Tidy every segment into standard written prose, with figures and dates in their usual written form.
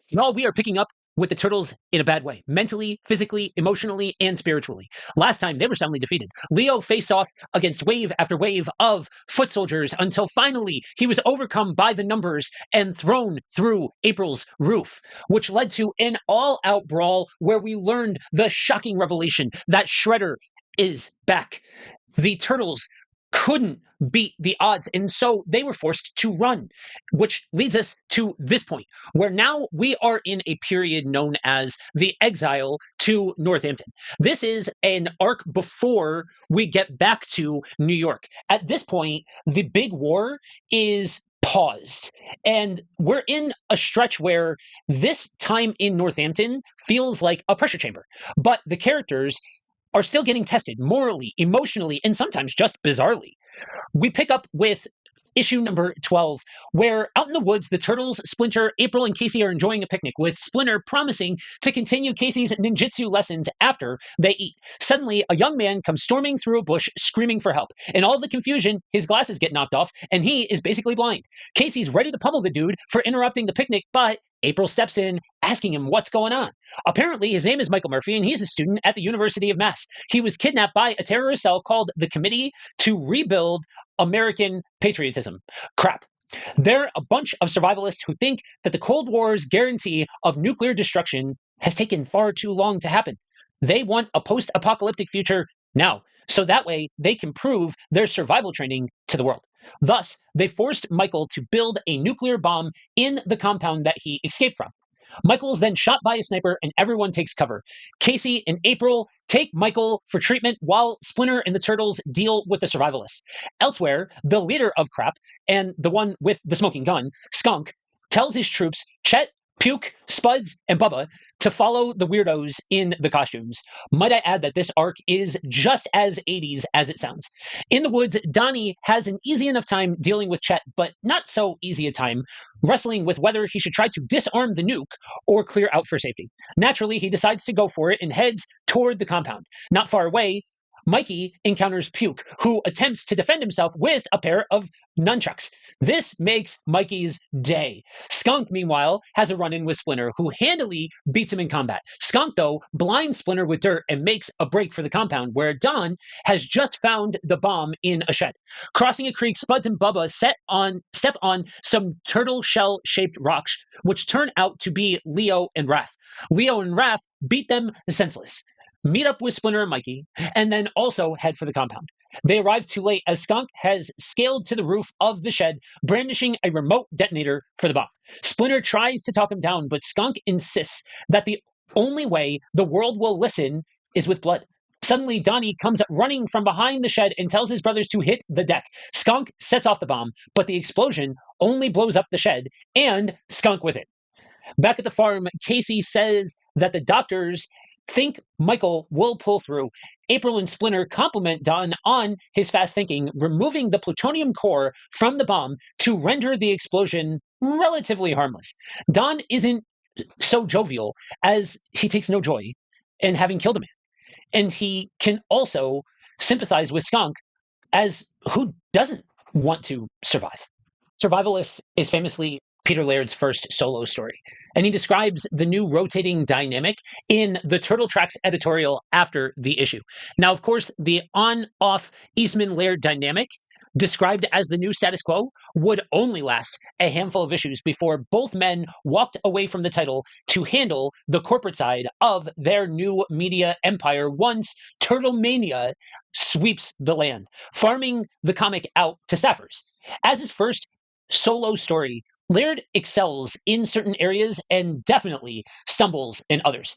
Y'all, we are picking up with the Turtles in a bad way. Mentally, physically, emotionally, and spiritually. Last time, they were soundly defeated. Leo faced off against wave after wave of foot soldiers until finally he was overcome by the numbers and thrown through April's roof, which led to an all-out brawl where we learned the shocking revelation that Shredder is back. The Turtles couldn't beat the odds, and so they were forced to run, which leads us to this point where now we are in a period known as the Exile to Northampton. This is an arc before we get back to New York. At this point, the big war is paused, and we're in a stretch where this time in Northampton feels like a pressure chamber, but the characters are still getting tested morally, emotionally, and sometimes just bizarrely. We pick up with issue number 12, where out in the woods, the Turtles, Splinter, April, and Casey are enjoying a picnic, with Splinter promising to continue Casey's ninjutsu lessons after they eat. Suddenly, a young man comes storming through a bush, screaming for help. In all the confusion, his glasses get knocked off, and he is basically blind. Casey's ready to pummel the dude for interrupting the picnic, but April steps in, asking him what's going on. Apparently, his name is Michael Murphy, and he's a student at the University of Mass. He was kidnapped by a terrorist cell called the Committee to Rebuild American Patriotism. Crap. They're a bunch of survivalists who think that the Cold War's guarantee of nuclear destruction has taken far too long to happen. They want a post-apocalyptic future now, so that way they can prove their survival training to the world. Thus, they forced Michael to build a nuclear bomb in the compound that he escaped from. Michael's then shot by a sniper and everyone takes cover. Casey and April take Michael for treatment while Splinter and the Turtles deal with the survivalists. Elsewhere, the leader of Crap and the one with the smoking gun, Skunk, tells his troops, Chet, Puke, Spuds, and Bubba, to follow the weirdos in the costumes. Might I add that this arc is just as 80s as it sounds. In the woods, Donnie has an easy enough time dealing with Chet, but not so easy a time wrestling with whether he should try to disarm the nuke or clear out for safety. Naturally, he decides to go for it and heads toward the compound. Not far away, Mikey encounters Puke, who attempts to defend himself with a pair of nunchucks. This makes Mikey's day. Skunk, meanwhile, has a run-in with Splinter, who handily beats him in combat. Skunk, though, blinds Splinter with dirt and makes a break for the compound, where Don has just found the bomb in a shed. Crossing a creek, Spuds and Bubba step on some turtle shell-shaped rocks, which turn out to be Leo and Raph. Leo and Raph beat them senseless, meet up with Splinter and Mikey, and then also head for the compound. They arrive too late as Skunk has scaled to the roof of the shed, brandishing a remote detonator for the bomb. Splinter tries to talk him down, but Skunk insists that the only way the world will listen is with blood. Suddenly, Donnie comes running from behind the shed and tells his brothers to hit the deck. Skunk sets off the bomb, but the explosion only blows up the shed, and Skunk with it. Back at the farm, Casey says that the doctors think Michael will pull through. April and Splinter compliment Don on his fast thinking, removing the plutonium core from the bomb to render the explosion relatively harmless. Don isn't so jovial as he takes no joy in having killed a man. And he can also sympathize with Skunk as who doesn't want to survive. Survivalist is famously Peter Laird's first solo story, and he describes the new rotating dynamic in the Turtle Tracks editorial after the issue. Now, of course, the on-off Eastman-Laird dynamic, described as the new status quo, would only last a handful of issues before both men walked away from the title to handle the corporate side of their new media empire once Turtle Mania sweeps the land, farming the comic out to staffers. As his first solo story, Laird excels in certain areas and definitely stumbles in others.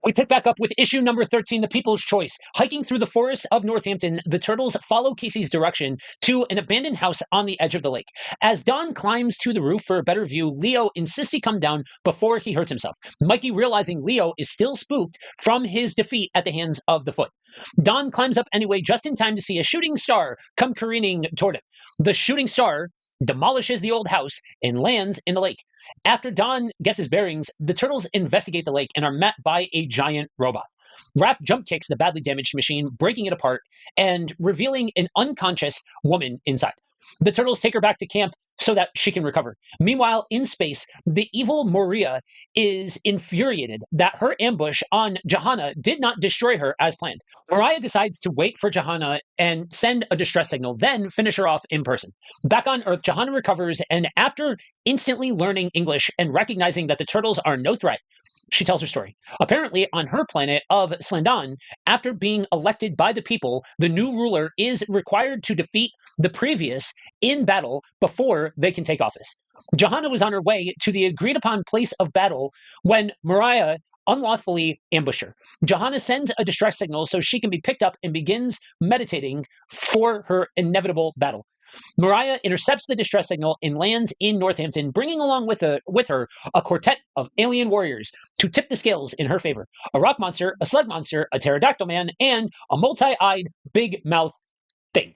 We pick back up with issue number 13, The People's Choice. Hiking through the forests of Northampton, the Turtles follow Casey's direction to an abandoned house on the edge of the lake. As Don climbs to the roof for a better view, Leo insists he come down before he hurts himself. Mikey, realizing Leo is still spooked from his defeat at the hands of the Foot. Don climbs up anyway, just in time to see a shooting star come careening toward him. The shooting star demolishes the old house and lands in the lake. After Don gets his bearings, the Turtles investigate the lake and are met by a giant robot. Raph jump kicks the badly damaged machine, breaking it apart and revealing an unconscious woman inside. The turtles take her back to camp so that she can recover. Meanwhile, in space, the evil Moria is infuriated that her ambush on Johanna did not destroy her as planned. Mariah decides to wait for Johanna and send a distress signal, then finish her off in person. Back on Earth, Johanna recovers, and after instantly learning English and recognizing that the turtles are no threat, she tells her story. Apparently, on her planet of Slandan, after being elected by the people, the new ruler is required to defeat the previous in battle before they can take office. Johanna was on her way to the agreed upon place of battle when Mariah unlawfully ambushed her. Johanna sends a distress signal so she can be picked up and begins meditating for her inevitable battle. Mariah intercepts the distress signal and lands in Northampton, bringing along with her a quartet of alien warriors to tip the scales in her favor. A rock monster, a slug monster, a pterodactyl man, and a multi-eyed big mouth thing.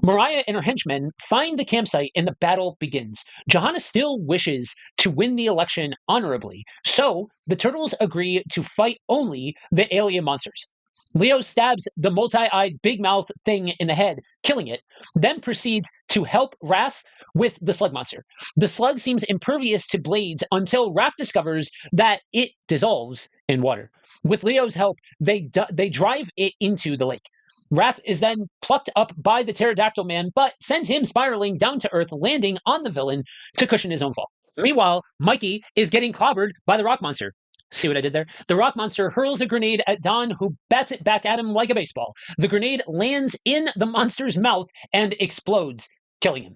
Mariah and her henchmen find the campsite and the battle begins. Johanna still wishes to win the election honorably, so the turtles agree to fight only the alien monsters. Leo stabs the multi-eyed big mouth thing in the head, killing it, then proceeds to help Raph with the slug monster. The slug seems impervious to blades until Raph discovers that it dissolves in water. With Leo's help, they drive it into the lake. Raph is then plucked up by the pterodactyl man, but sends him spiraling down to Earth, landing on the villain to cushion his own fall. Meanwhile, Mikey is getting clobbered by the rock monster. See what I did there? The rock monster hurls a grenade at Don, who bats it back at him like a baseball. The grenade lands in the monster's mouth and explodes, killing him.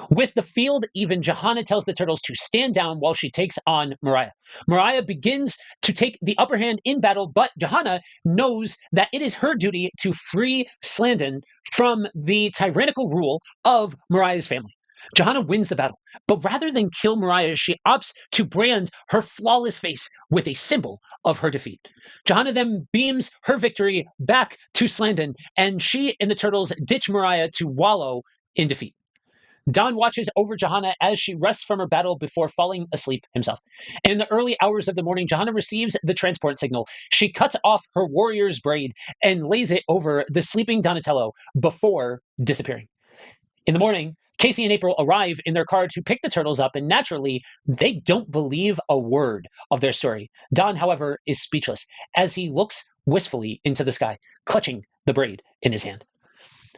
With the field even, Johanna tells the turtles to stand down while she takes on Mariah. Mariah begins to take the upper hand in battle, but Johanna knows that it is her duty to free Slandon from the tyrannical rule of Mariah's family. Johanna wins the battle, but rather than kill Mariah, she opts to brand her flawless face with a symbol of her defeat. Johanna then beams her victory back to Slandon, and she and the turtles ditch Mariah to wallow in defeat. Don watches over Johanna as she rests from her battle before falling asleep himself. In the early hours of the morning, Johanna receives the transport signal. She cuts off her warrior's braid and lays it over the sleeping Donatello before disappearing. In the morning, Casey and April arrive in their car to pick the turtles up, and naturally, they don't believe a word of their story. Don, however, is speechless as he looks wistfully into the sky, clutching the braid in his hand.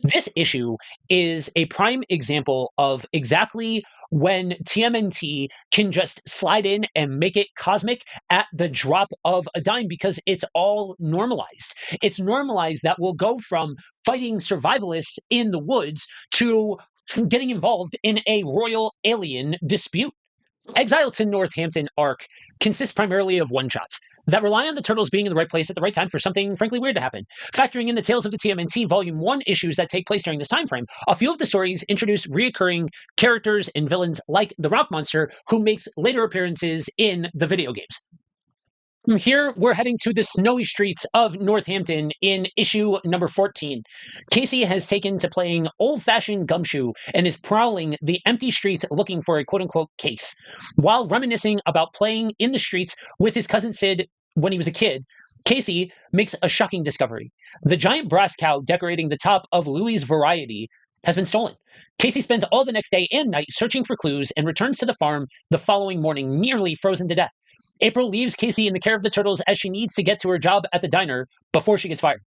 This issue is a prime example of exactly when TMNT can just slide in and make it cosmic at the drop of a dime, because it's all normalized. It's normalized that we'll go from fighting survivalists in the woods to getting involved in a royal alien dispute. Exile to Northampton arc consists primarily of one-shots that rely on the turtles being in the right place at the right time for something frankly weird to happen. Factoring in the Tales of the TMNT Volume 1 issues that take place during this time frame, a few of the stories introduce reoccurring characters and villains like the Rock Monster, who makes later appearances in the video games. From here, we're heading to the snowy streets of Northampton in issue number 14. Casey has taken to playing old-fashioned gumshoe and is prowling the empty streets looking for a quote-unquote case. While reminiscing about playing in the streets with his cousin Sid when he was a kid, Casey makes a shocking discovery. The giant brass cow decorating the top of Louis' Variety has been stolen. Casey spends all the next day and night searching for clues and returns to the farm the following morning, nearly frozen to death. April leaves Casey in the care of the turtles as she needs to get to her job at the diner before she gets fired.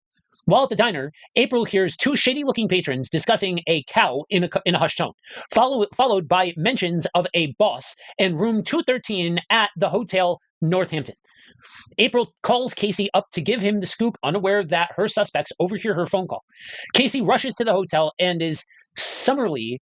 While at the diner, April hears two shady-looking patrons discussing a cow in a hushed tone, followed by mentions of a boss and room 213 at the Hotel Northampton. April calls Casey up to give him the scoop, unaware that her suspects overhear her phone call. Casey rushes to the hotel and is summarily.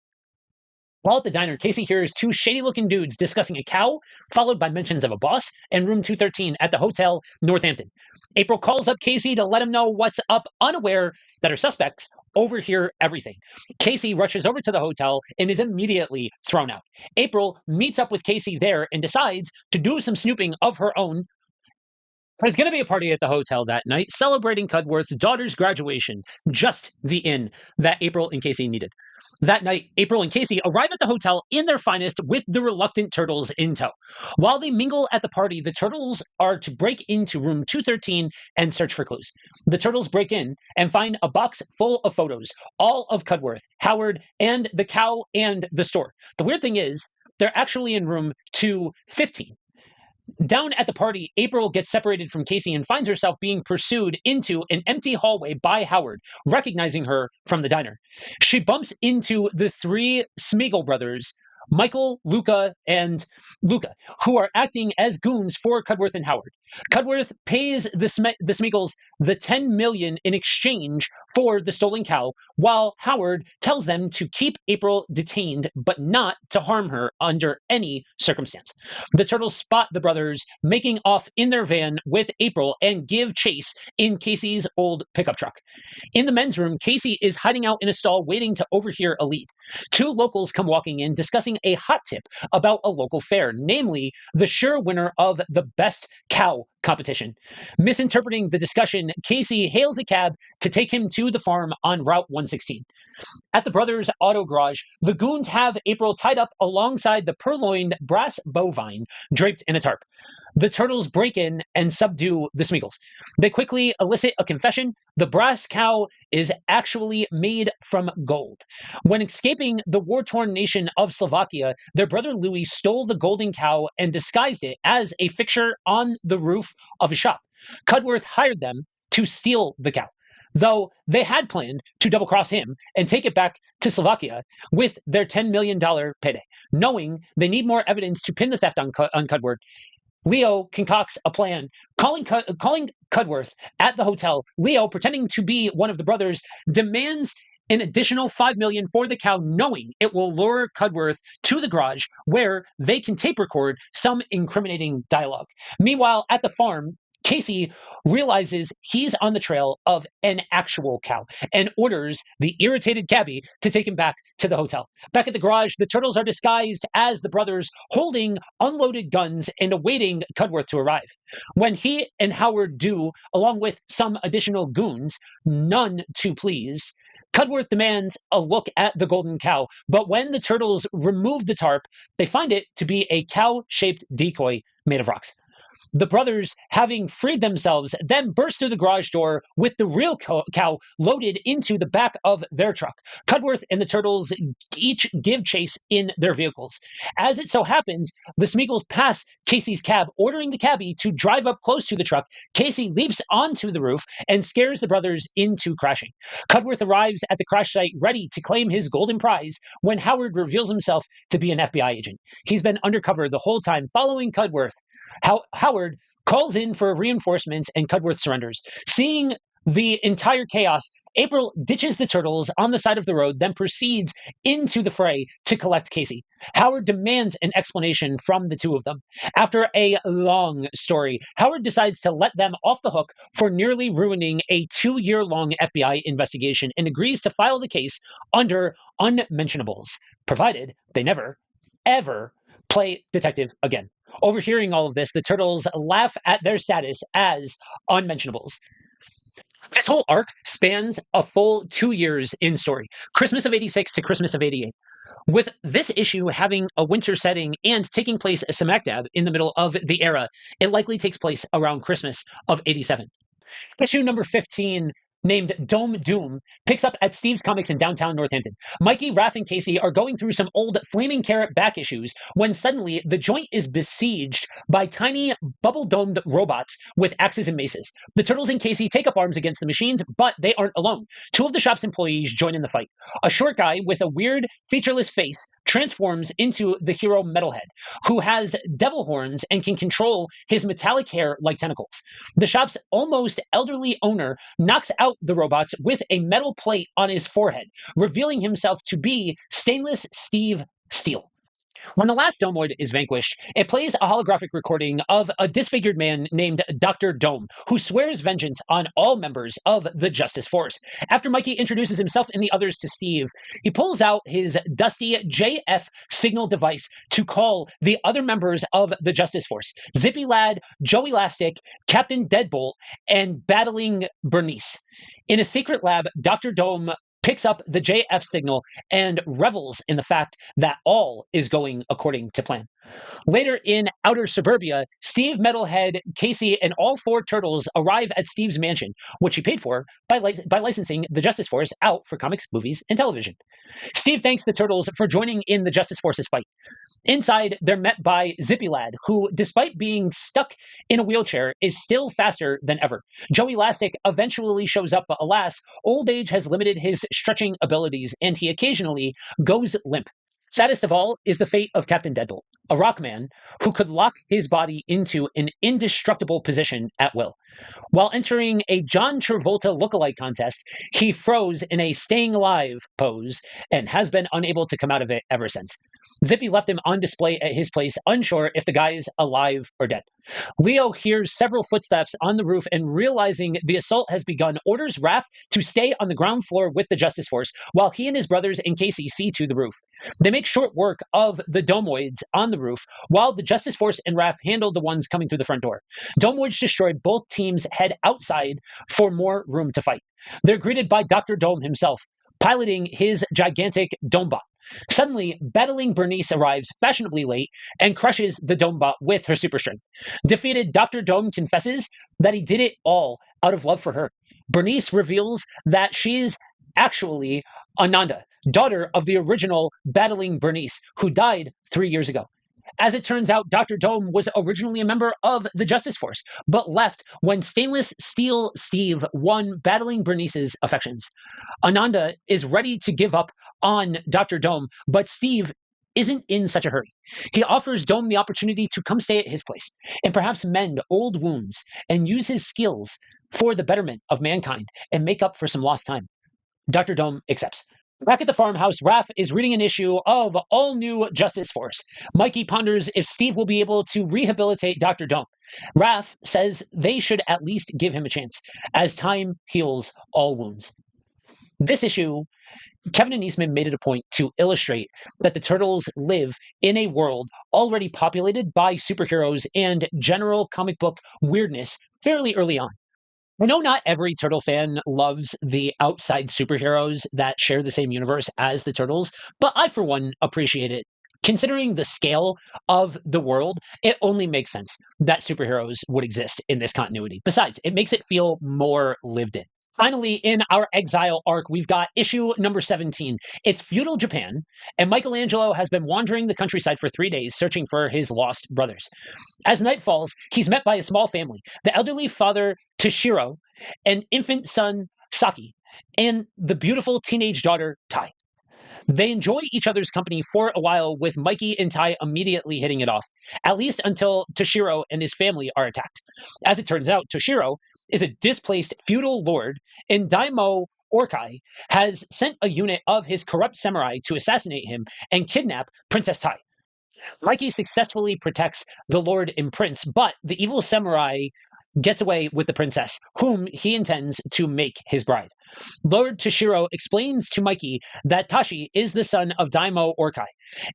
While at the diner, Casey hears two shady-looking dudes discussing a cow, followed by mentions of a boss, and room 213 at the Hotel Northampton. April calls up Casey to let him know what's up, unaware that her suspects overhear everything. Casey rushes over to the hotel and is immediately thrown out. April meets up with Casey there and decides to do some snooping of her own There's going to be a party at the hotel that night celebrating Cudworth's daughter's graduation, just the inn that April and Casey needed. That night, April and Casey arrive at the hotel in their finest with the reluctant turtles in tow. While they mingle at the party, the turtles are to break into room 213 and search for clues. The turtles break in and find a box full of photos, all of Cudworth, Howard, and the cow and the store. The weird thing is, they're actually in room 215. Down at the party, April gets separated from Casey and finds herself being pursued into an empty hallway by Howard, recognizing her from the diner. She bumps into the three Smeagol brothers, Michael, Luca, and Luca, who are acting as goons for Cudworth and Howard. Cudworth pays the Smeagols the $10 million in exchange for the stolen cow, while Howard tells them to keep April detained, but not to harm her under any circumstance. The turtles spot the brothers making off in their van with April and give chase in Casey's old pickup truck. In the men's room, Casey is hiding out in a stall waiting to overhear a lead. Two locals come walking in discussing a hot tip about a local fair, namely the sure winner of the best cow competition. Misinterpreting the discussion, Casey hails a cab to take him to the farm on Route 116. At the brothers' auto garage, the goons have April tied up alongside the purloined brass bovine draped in a tarp. The turtles break in and subdue the Smeagol's. They quickly elicit a confession. The brass cow is actually made from gold. When escaping the war-torn nation of Slovakia, their brother Louis stole the golden cow and disguised it as a fixture on the roof of a shop. Cudworth hired them to steal the cow, though they had planned to double-cross him and take it back to Slovakia with their $10 million payday. Knowing they need more evidence to pin the theft on Cudworth, Leo concocts a plan, calling Cudworth at the hotel. Leo, pretending to be one of the brothers, demands an additional $5 million for the cow, knowing it will lure Cudworth to the garage where they can tape record some incriminating dialogue. Meanwhile, at the farm, Casey realizes he's on the trail of an actual cow and orders the irritated cabbie to take him back to the hotel. Back at the garage, the turtles are disguised as the brothers, holding unloaded guns and awaiting Cudworth to arrive. When he and Howard do, along with some additional goons, none too pleased, Cudworth demands a look at the golden cow, but when the turtles remove the tarp, they find it to be a cow-shaped decoy made of rocks. The brothers, having freed themselves, then burst through the garage door with the real cow loaded into the back of their truck. Cudworth and the turtles each give chase in their vehicles. As it so happens, the Smeagol's pass Casey's cab, ordering the cabbie to drive up close to the truck. Casey leaps onto the roof and scares the brothers into crashing. Cudworth arrives at the crash site ready to claim his golden prize when Howard reveals himself to be an FBI agent. He's been undercover the whole time following Cudworth. Howard calls in for reinforcements and Cudworth surrenders. Seeing the entire chaos, April ditches the turtles on the side of the road, then proceeds into the fray to collect Casey. Howard demands an explanation from the two of them. After a long story, Howard decides to let them off the hook for nearly ruining a 2-year-long FBI investigation and agrees to file the case under unmentionables, provided they never, ever play detective again. Overhearing all of this, the turtles laugh at their status as unmentionables. This whole arc spans a full 2 years in story, Christmas of 86 to Christmas of 88. With this issue having a winter setting and taking place smack dab in the middle of the era, it likely takes place around Christmas of 87. Issue number 15, named Dome Doom, picks up at Steve's Comics in downtown Northampton. Mikey, Raph, and Casey are going through some old Flaming Carrot back issues when suddenly the joint is besieged by tiny bubble-domed robots with axes and maces. The Turtles and Casey take up arms against the machines, but they aren't alone. Two of the shop's employees join in the fight. A short guy with a weird, featureless face transforms into the hero Metalhead, who has devil horns and can control his metallic hair like tentacles. The shop's almost elderly owner knocks out the robots with a metal plate on his forehead, revealing himself to be Stainless Steve Steel. When the last Domoid is vanquished, it plays a holographic recording of a disfigured man named Dr. Dome, who swears vengeance on all members of the Justice Force. After Mikey introduces himself and the others to Steve, he pulls out his dusty JF signal device to call the other members of the Justice Force: Zippy Lad, Joe Elastic, Captain Deadbolt, and Battling Bernice. In a secret lab, Dr. Dome picks up the JF signal and revels in the fact that all is going according to plan. Later in outer suburbia, Steve, Metalhead, Casey, and all four turtles arrive at Steve's mansion, which he paid for by licensing the Justice Force out for comics, movies, and television. Steve thanks the turtles for joining in the Justice Force's fight. Inside, they're met by Zippy Lad, who, despite being stuck in a wheelchair, is still faster than ever. Joe Elastic eventually shows up, but alas, old age has limited his stretching abilities, and he occasionally goes limp. Saddest of all is the fate of Captain Deadbolt, a rock man who could lock his body into an indestructible position at will. While entering a John Travolta lookalike contest, he froze in a staying alive pose and has been unable to come out of it ever since. Zippy left him on display at his place, unsure if the guy's alive or dead. Leo hears several footsteps on the roof and, realizing the assault has begun, orders Raph to stay on the ground floor with the Justice Force while he and his brothers and Casey see to the roof. They make short work of the Domoids on the roof while the Justice Force and Raph handle the ones coming through the front door. Domoids destroyed, both teams head outside for more room to fight. They're greeted by Dr. Dome himself, piloting his gigantic Domebot. Suddenly, Battling Bernice arrives fashionably late and crushes the Domebot with her super strength. Defeated, Dr. Dome confesses that he did it all out of love for her. Bernice reveals that she's actually Ananda, daughter of the original Battling Bernice, who died 3 years ago. As it turns out, Dr. Dome was originally a member of the Justice Force, but left when Stainless Steel Steve won Battling Bernice's affections. Ananda is ready to give up on Dr. Dome, but Steve isn't in such a hurry. He offers Dome the opportunity to come stay at his place and perhaps mend old wounds and use his skills for the betterment of mankind and make up for some lost time. Dr. Dome accepts. Back at the farmhouse, Raph is reading an issue of All New Justice Force. Mikey ponders if Steve will be able to rehabilitate Dr. Dome. Raph says they should at least give him a chance, as time heals all wounds. This issue, Kevin and Eastman made it a point to illustrate that the Turtles live in a world already populated by superheroes and general comic book weirdness fairly early on. I know not every Turtle fan loves the outside superheroes that share the same universe as the Turtles, but I, for one, appreciate it. Considering the scale of the world, it only makes sense that superheroes would exist in this continuity. Besides, it makes it feel more lived in. Finally, in our Exile arc, we've got issue number 17. It's feudal Japan, and Michelangelo has been wandering the countryside for 3 days searching for his lost brothers. As night falls, he's met by a small family: the elderly father, Toshiro, an infant son, Saki, and the beautiful teenage daughter, Tai. They enjoy each other's company for a while, with Mikey and Tai immediately hitting it off, at least until Toshiro and his family are attacked. As it turns out, Toshiro is a displaced feudal lord, and Daimyo Orkai has sent a unit of his corrupt samurai to assassinate him and kidnap Princess Tai. Mikey successfully protects the lord and prince, but the evil samurai gets away with the princess, whom he intends to make his bride. Lord Toshiro explains to Mikey that Tashi is the son of Daimyo Orkai,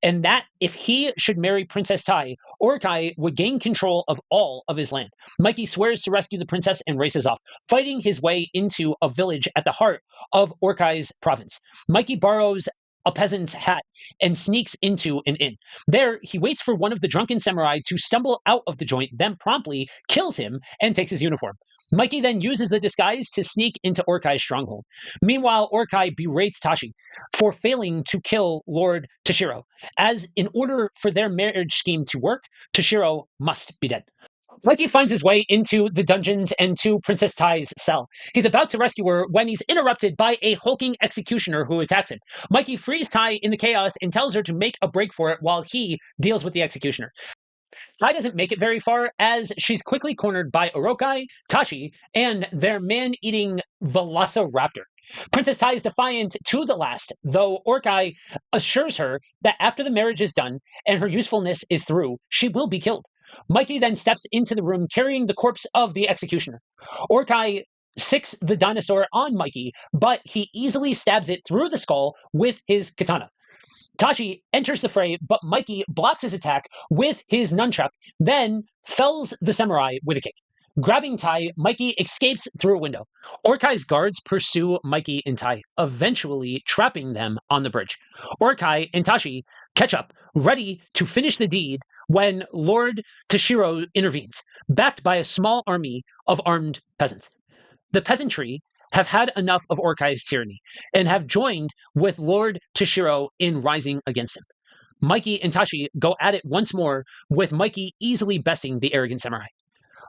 and that if he should marry Princess Tai, Orkai would gain control of all of his land. Mikey swears to rescue the princess and races off, fighting his way into a village at the heart of Orkai's province. Mikey borrows a peasant's hat and sneaks into an inn. There, he waits for one of the drunken samurai to stumble out of the joint, then promptly kills him and takes his uniform. Mikey then uses the disguise to sneak into Orkai's stronghold. Meanwhile, Orkai berates Tashi for failing to kill Lord Toshiro, as in order for their marriage scheme to work, Toshiro must be dead. Mikey finds his way into the dungeons and to Princess Tai's cell. He's about to rescue her when he's interrupted by a hulking executioner who attacks him. Mikey frees Tai in the chaos and tells her to make a break for it while he deals with the executioner. Tai doesn't make it very far, as she's quickly cornered by Orokai, Tashi, and their man-eating Velociraptor. Princess Tai is defiant to the last, though Orkai assures her that after the marriage is done and her usefulness is through, she will be killed. Mikey then steps into the room carrying the corpse of the executioner. Orkai sicks the dinosaur on Mikey, but he easily stabs it through the skull with his katana. Tashi enters the fray, but Mikey blocks his attack with his nunchuck, then fells the samurai with a kick. Grabbing Tai, Mikey escapes through a window. Orkai's guards pursue Mikey and Tai, eventually trapping them on the bridge. Orkai and Tashi catch up, ready to finish the deed when Lord Toshiro intervenes, backed by a small army of armed peasants. The peasantry have had enough of Orkai's tyranny and have joined with Lord Toshiro in rising against him. Mikey and Tashi go at it once more, with Mikey easily besting the arrogant samurai.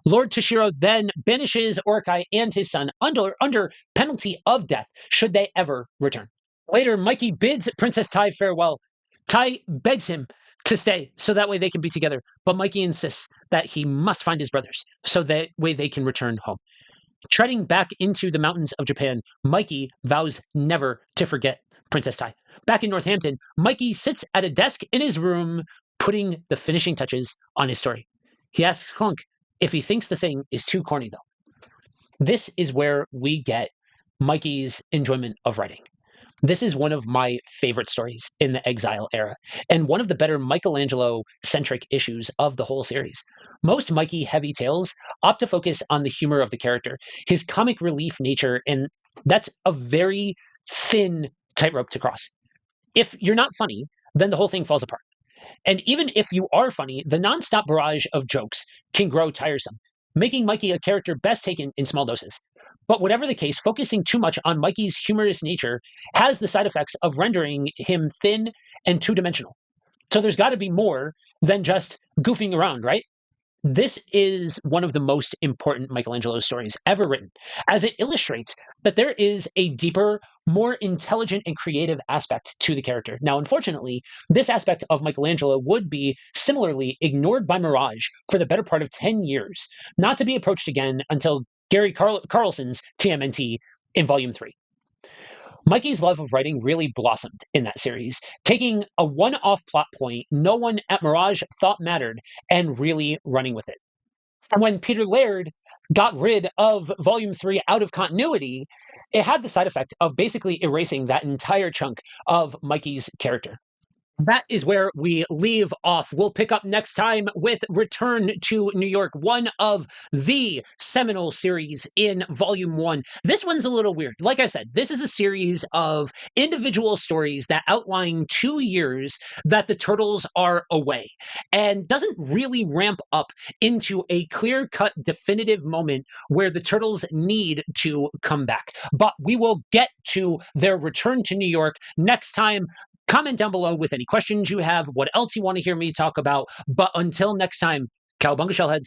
Lord Toshiro then banishes Orkai and his son under penalty of death should they ever return. Later, Mikey bids Princess Tai farewell. Tai begs him to stay so that way they can be together, but Mikey insists that he must find his brothers so that way they can return home. Treading back into the mountains of Japan, Mikey vows never to forget Princess Tai. Back in Northampton, Mikey sits at a desk in his room, putting the finishing touches on his story. He asks Clunk if he thinks the thing is too corny, though. This is where we get Mikey's enjoyment of writing. This is one of my favorite stories in the Exile era, and one of the better Michelangelo-centric issues of the whole series. Most Mikey-heavy tales opt to focus on the humor of the character, his comic relief nature, and that's a very thin tightrope to cross. If you're not funny, then the whole thing falls apart. And even if you are funny, the nonstop barrage of jokes can grow tiresome, making Mikey a character best taken in small doses. But whatever the case, focusing too much on Mikey's humorous nature has the side effects of rendering him thin and two-dimensional. So there's got to be more than just goofing around, right? This is one of the most important Michelangelo stories ever written, as it illustrates that there is a deeper, more intelligent and creative aspect to the character. Now, unfortunately, this aspect of Michelangelo would be similarly ignored by Mirage for the better part of 10 years, not to be approached again until Gary Carlson's TMNT in Volume 3. Mikey's love of writing really blossomed in that series, taking a one-off plot point no one at Mirage thought mattered and really running with it. And when Peter Laird got rid of Volume 3 out of continuity, it had the side effect of basically erasing that entire chunk of Mikey's character. That is where we leave off. We'll pick up next time with Return to New York, one of the seminal series in Volume 1. This one's a little weird. Like I said, this is a series of individual stories that outline 2 years that the Turtles are away, and doesn't really ramp up into a clear-cut, definitive moment where the Turtles need to come back. But we will get to their return to New York next time. Comment down below with any questions you have, what else you want to hear me talk about. But until next time, cowabunga shellheads.